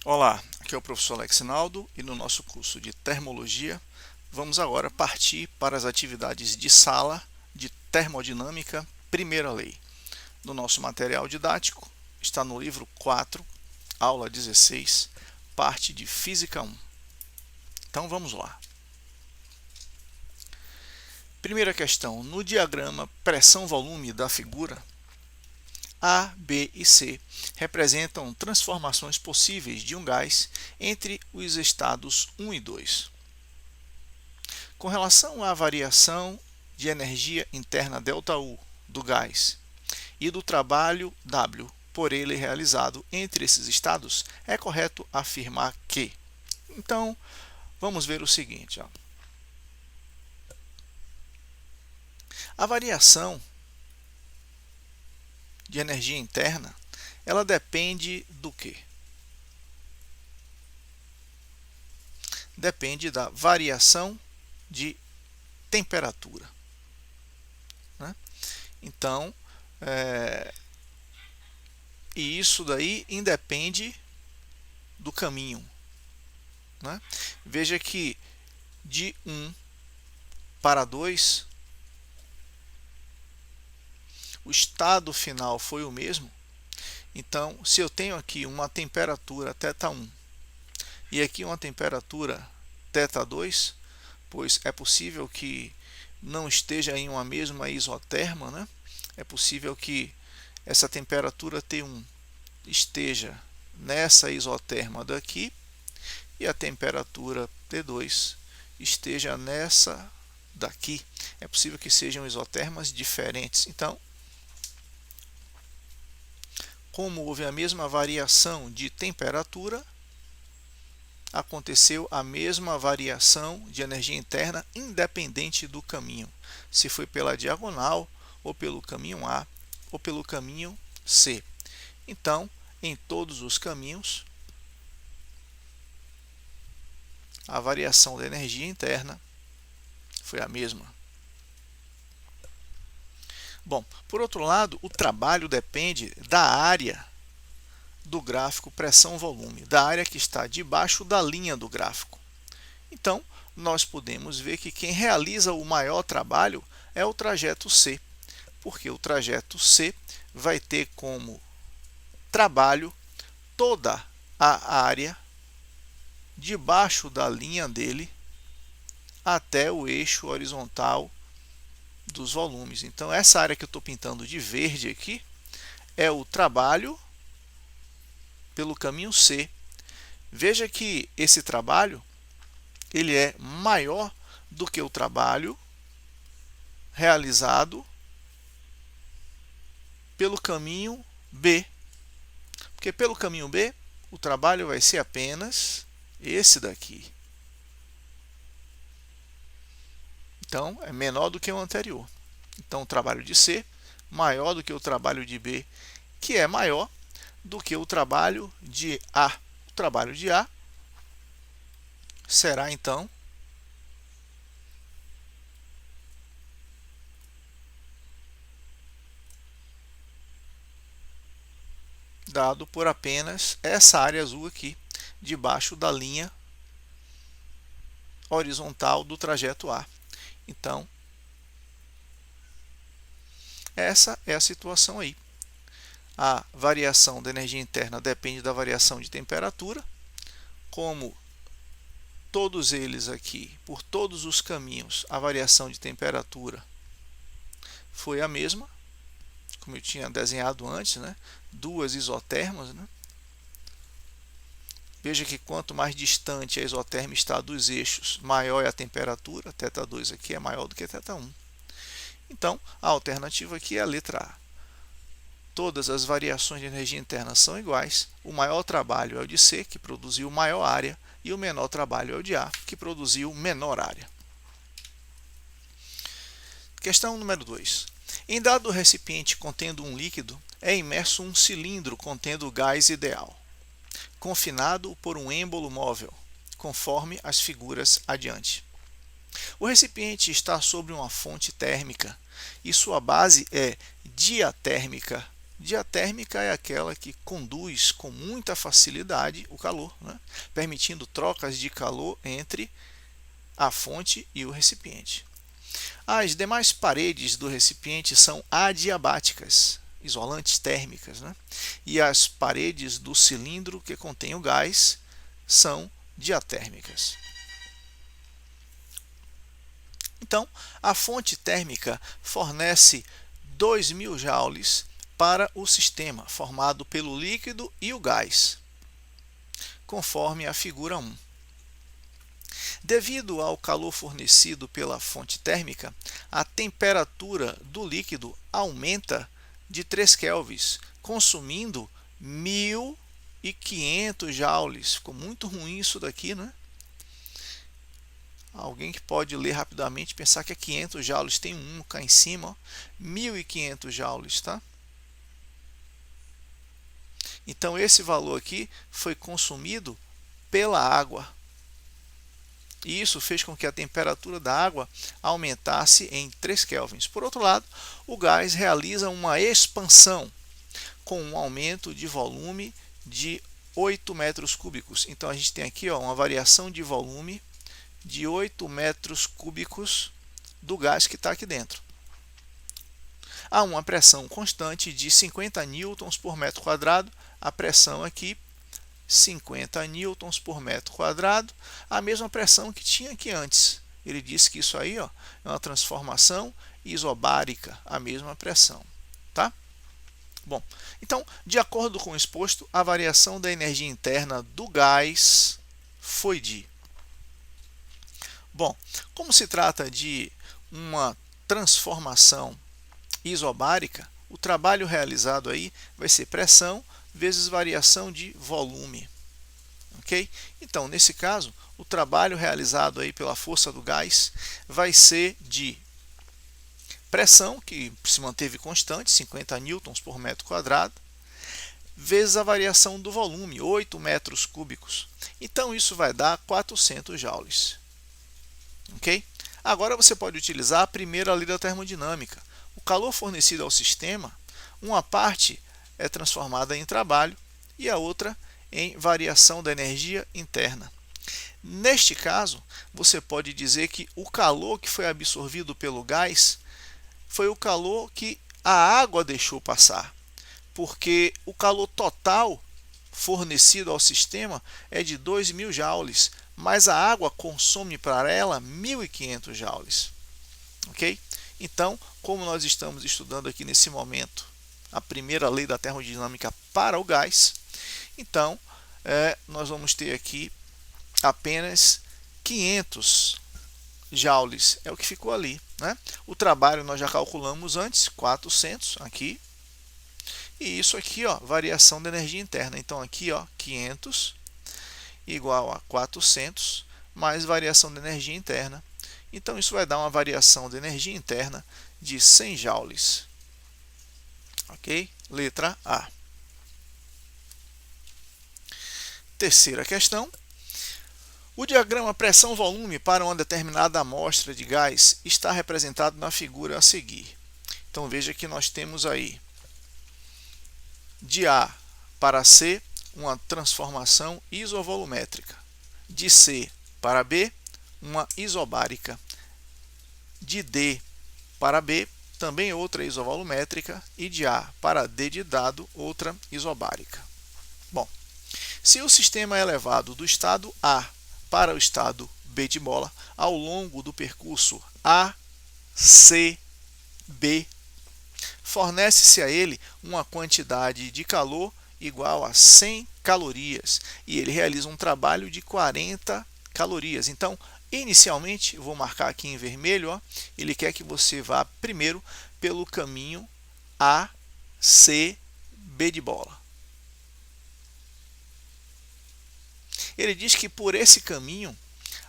Olá, aqui é o professor Alex Naldo e no nosso curso de Termologia vamos agora partir para as atividades de sala de termodinâmica, primeira lei. No nosso material didático está no livro 4, aula 16, parte de Física 1. Então vamos lá. Primeira questão, no diagrama pressão-volume da figura, A, B e C representam transformações possíveis de um gás entre os estados 1 e 2. Com relação à variação de energia interna ΔU do gás e do trabalho W por ele realizado entre esses estados, é correto afirmar que. Então, vamos ver o seguinte. A variação de energia interna, ela depende do quê? Depende da variação de temperatura. Né? Então, e isso daí independe do caminho. Né? Veja que de 1 para 2, o estado final foi o mesmo. Então, se eu tenho aqui uma temperatura θ1 e aqui uma temperatura θ2, pois é possível que não esteja em uma mesma isoterma, né? É possível que essa temperatura T1 esteja nessa isoterma daqui e a temperatura T2 esteja nessa daqui. É possível que sejam isotermas diferentes. Então, como houve a mesma variação de temperatura, aconteceu a mesma variação de energia interna independente do caminho, se foi pela diagonal, ou pelo caminho A, ou pelo caminho C. Então, em todos os caminhos, a variação da energia interna foi a mesma. Bom, por outro lado, o trabalho depende da área do gráfico pressão-volume, da área que está debaixo da linha do gráfico. Então, nós podemos ver que quem realiza o maior trabalho é o trajeto C, porque o trajeto C vai ter como trabalho toda a área debaixo da linha dele até o eixo horizontal dos volumes. Então, essa área que eu estou pintando de verde aqui é o trabalho pelo caminho C. Veja que esse trabalho ele é maior do que o trabalho realizado pelo caminho B. Porque pelo caminho B, o trabalho vai ser apenas esse daqui. Então, é menor do que o anterior. Então, o trabalho de C maior do que o trabalho de B, que é maior do que o trabalho de A. O trabalho de A será, então, dado por apenas essa área azul aqui, debaixo da linha horizontal do trajeto A. Então, essa é a situação aí. A variação da energia interna depende da variação de temperatura. Como todos eles aqui, por todos os caminhos, a variação de temperatura foi a mesma, como eu tinha desenhado antes, né? Duas isotermas, né? Veja que quanto mais distante a isoterma está dos eixos, maior é a temperatura. θ2 aqui é maior do que θ1. Então, a alternativa aqui é a letra A. Todas as variações de energia interna são iguais. O maior trabalho é o de C, que produziu maior área, e o menor trabalho é o de A, que produziu menor área. Questão número 2. Em dado recipiente contendo um líquido, é imerso um cilindro contendo o gás ideal, confinado por um êmbolo móvel, conforme as figuras adiante. O recipiente está sobre uma fonte térmica e sua base é diatérmica Diatérmica é aquela que conduz com muita facilidade o calor, né? Permitindo trocas de calor entre a fonte e o recipiente. As demais paredes do recipiente são adiabáticas, isolantes térmicas, né? E as paredes do cilindro que contém o gás são diatérmicas. Então, a fonte térmica fornece 2.000 joules para o sistema, formado pelo líquido e o gás, conforme a figura 1. Devido ao calor fornecido pela fonte térmica, a temperatura do líquido aumenta de 3 kelvins, consumindo 1.500 joules. Ficou muito ruim isso daqui, né? Alguém que pode ler rapidamente e pensar que é 500 joules, tem um cá em cima, ó, 1.500 joules, tá? Então esse valor aqui foi consumido pela água. E isso fez com que a temperatura da água aumentasse em 3 kelvins. Por outro lado, o gás realiza uma expansão com um aumento de volume de 8 metros cúbicos. Então a gente tem aqui, ó, uma variação de volume de 8 metros cúbicos do gás que está aqui dentro. Há uma pressão constante de 50 newtons por metro quadrado. A pressão aqui, 50 newtons por metro quadrado, a mesma pressão que tinha aqui antes. Ele disse que isso aí, ó, é uma transformação isobárica, a mesma pressão, tá? Bom, então, de acordo com o exposto, a variação da energia interna do gás foi de... Bom, como se trata de uma transformação isobárica, o trabalho realizado aí vai ser pressão vezes variação de volume. Ok? Então, nesse caso, o trabalho realizado aí pela força do gás vai ser de pressão, que se manteve constante, 50 newtons por metro quadrado, vezes a variação do volume, 8 metros cúbicos. Então, isso vai dar 400 joules. Ok? Agora você pode utilizar a primeira lei da termodinâmica. O calor fornecido ao sistema, uma parte é transformada em trabalho e a outra em variação da energia interna. Neste caso, você pode dizer que o calor que foi absorvido pelo gás foi o calor que a água deixou passar, porque o calor total fornecido ao sistema é de 2.000 joules, mas a água consome para ela 1.500 joules. Ok? Então, como nós estamos estudando aqui nesse momento a primeira lei da termodinâmica para o gás, então nós vamos ter aqui apenas 500 joules, é o que ficou ali, né? O trabalho nós já calculamos antes, 400 aqui, e isso aqui, ó, variação da energia interna. Então aqui, ó, 500 igual a 400 mais variação da energia interna. Então isso vai dar uma variação de energia interna de 100 joules. Ok? Letra A. Terceira questão. O diagrama pressão-volume para uma determinada amostra de gás está representado na figura a seguir. Então veja que nós temos aí de A para C uma transformação isovolumétrica. De C para B, uma isobárica. De D para B, também outra isovolumétrica. E de A para D de dado, outra isobárica. Bom, se o sistema é levado do estado A para o estado B de bola, ao longo do percurso A, C, B, fornece-se a ele uma quantidade de calor igual a 100 calorias e ele realiza um trabalho de 40 calorias. Então, inicialmente, eu vou marcar aqui em vermelho, ó, ele quer que você vá primeiro pelo caminho A, C, B de bola. Ele diz que por esse caminho,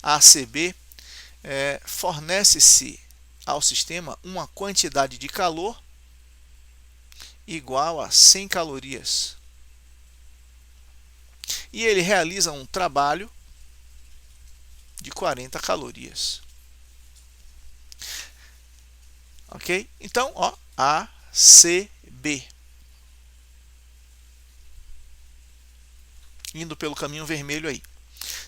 ACB, fornece-se ao sistema uma quantidade de calor igual a 100 calorias. E ele realiza um trabalho de 40 calorias. Ok? Então, ó, ACB. indo pelo caminho vermelho aí.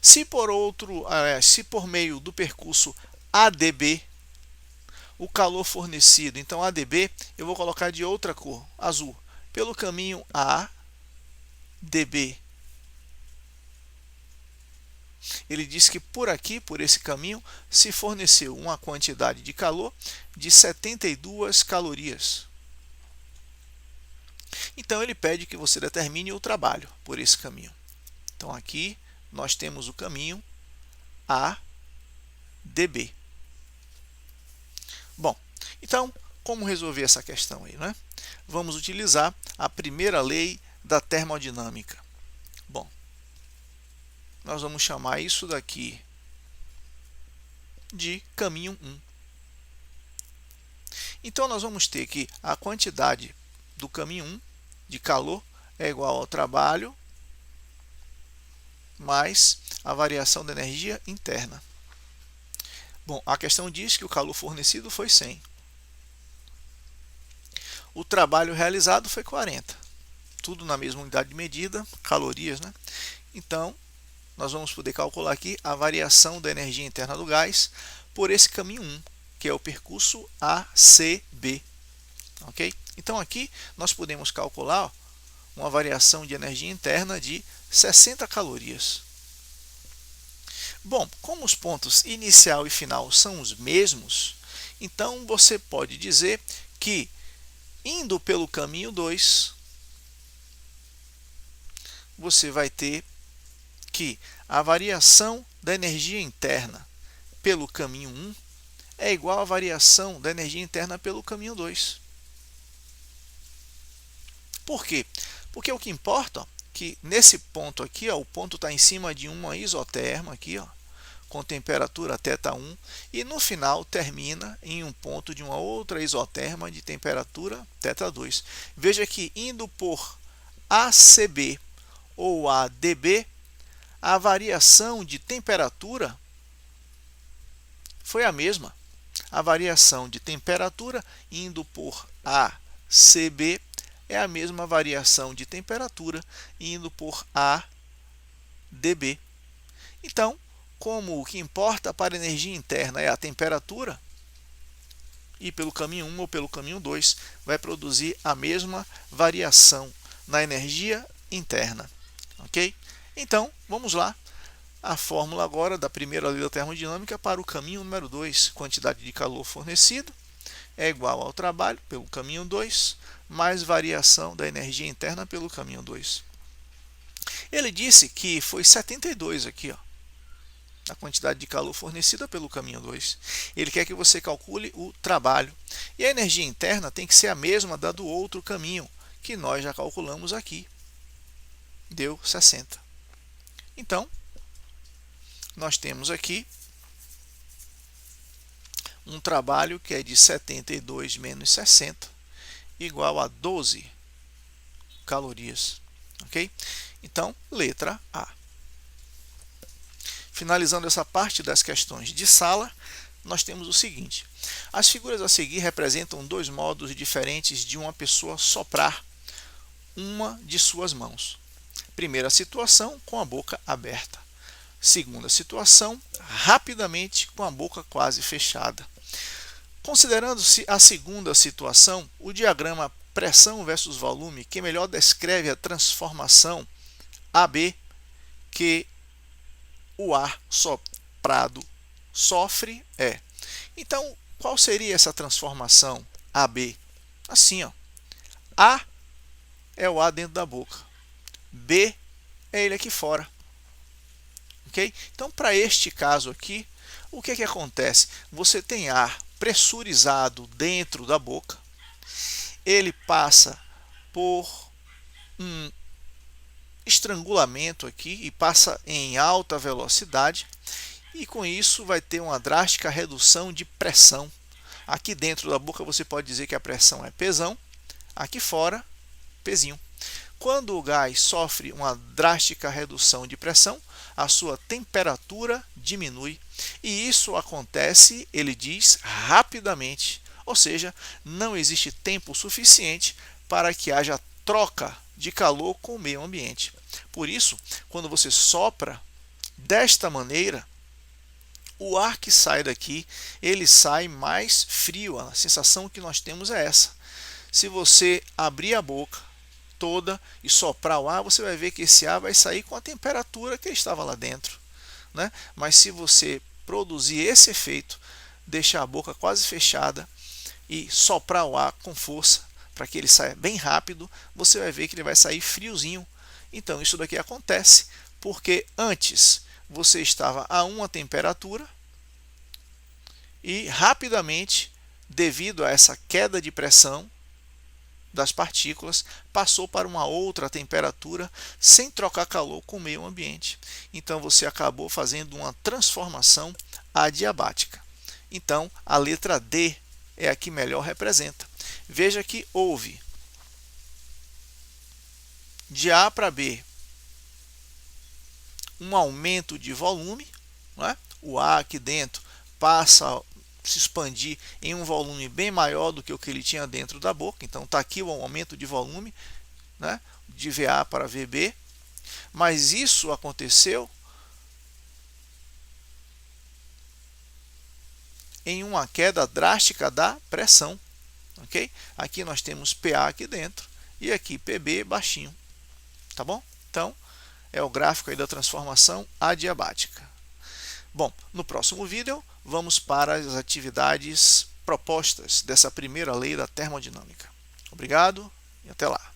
Se por meio do percurso ADB, o calor fornecido, então ADB, eu vou colocar de outra cor, azul, pelo caminho ADB. Ele diz que por aqui, por esse caminho, se forneceu uma quantidade de calor de 72 calorias. Então ele pede que você determine o trabalho por esse caminho. Então aqui nós temos o caminho ADB. Bom, então como resolver essa questão aí, né? Vamos utilizar a primeira lei da termodinâmica. Bom, nós vamos chamar isso daqui de caminho 1. Então nós vamos ter que a quantidade do caminho 1 de calor é igual ao trabalho mais a variação da energia interna. Bom, a questão diz que o calor fornecido foi 100. O trabalho realizado foi 40. Tudo na mesma unidade de medida, calorias, né? Então, nós vamos poder calcular aqui a variação da energia interna do gás por esse caminho 1, que é o percurso ACB. Ok? Então, aqui nós podemos calcular uma variação de energia interna de 60 calorias. Bom, como os pontos inicial e final são os mesmos, então você pode dizer que, indo pelo caminho 2, você vai ter que a variação da energia interna pelo caminho 1 é igual à variação da energia interna pelo caminho 2. Por quê? Porque o que importa é que nesse ponto aqui, ó, o ponto está em cima de uma isoterma aqui, ó, com temperatura θ1, e no final termina em um ponto de uma outra isoterma de temperatura θ2. Veja que indo por ACB ou ADB, a variação de temperatura foi a mesma. A variação de temperatura indo por ACB é a mesma variação de temperatura indo por ADB. Então, como o que importa para a energia interna é a temperatura, e pelo caminho 1 ou pelo caminho 2 vai produzir a mesma variação na energia interna. Ok? Então, vamos lá. A fórmula agora da primeira lei da termodinâmica para o caminho número 2. Quantidade de calor fornecido é igual ao trabalho pelo caminho 2, mais variação da energia interna pelo caminho 2. Ele disse que foi 72 aqui, ó, a quantidade de calor fornecida pelo caminho 2. Ele quer que você calcule o trabalho. E a energia interna tem que ser a mesma da do outro caminho, que nós já calculamos aqui. Deu 60. Então, nós temos aqui um trabalho que é de 72 menos 60, igual a 12 calorias. Ok? Então, letra A. Finalizando essa parte das questões de sala, nós temos o seguinte. As figuras a seguir representam dois modos diferentes de uma pessoa soprar uma de suas mãos. Primeira situação, com a boca aberta. Segunda situação, rapidamente com a boca quase fechada. Considerando-se a segunda situação, o diagrama pressão versus volume, que melhor descreve a transformação AB que o ar soprado sofre é. Então, qual seria essa transformação AB? Assim, ó. A é o ar dentro da boca. B é ele aqui fora. Ok? Então, para este caso aqui, o que acontece? Você tem ar pressurizado dentro da boca. Ele passa por um estrangulamento aqui e passa em alta velocidade, e com isso vai ter uma drástica redução de pressão. Aqui dentro da boca você pode dizer que a pressão é Pzão, aqui fora Pzinho. Quando o gás sofre uma drástica redução de pressão, a sua temperatura diminui, e isso acontece, ele diz, rapidamente, ou seja, não existe tempo suficiente para que haja troca de calor com o meio ambiente. Por isso, quando você sopra desta maneira, o ar que sai daqui, ele sai mais frio. A sensação que nós temos é essa. Se você abrir a boca toda e soprar o ar, você vai ver que esse ar vai sair com a temperatura que estava lá dentro, né? Mas se você produzir esse efeito, deixar a boca quase fechada e soprar o ar com força para que ele saia bem rápido, você vai ver que ele vai sair friozinho. Então isso daqui acontece porque antes você estava a uma temperatura e rapidamente, devido a essa queda de pressão das partículas, passou para uma outra temperatura sem trocar calor com o meio ambiente. Então você acabou fazendo uma transformação adiabática. Então a letra D é a que melhor representa. Veja que houve de A para B um aumento de volume, né? O ar aqui dentro passa a se expandir em um volume bem maior do que o que ele tinha dentro da boca. Então está aqui o aumento de volume, né? De VA para VB, mas isso aconteceu em uma queda drástica da pressão. Ok? Aqui nós temos PA aqui dentro e aqui PB baixinho. Tá bom? Então, é o gráfico aí da transformação adiabática. Bom, no próximo vídeo, vamos para as atividades propostas dessa primeira lei da termodinâmica. Obrigado e até lá.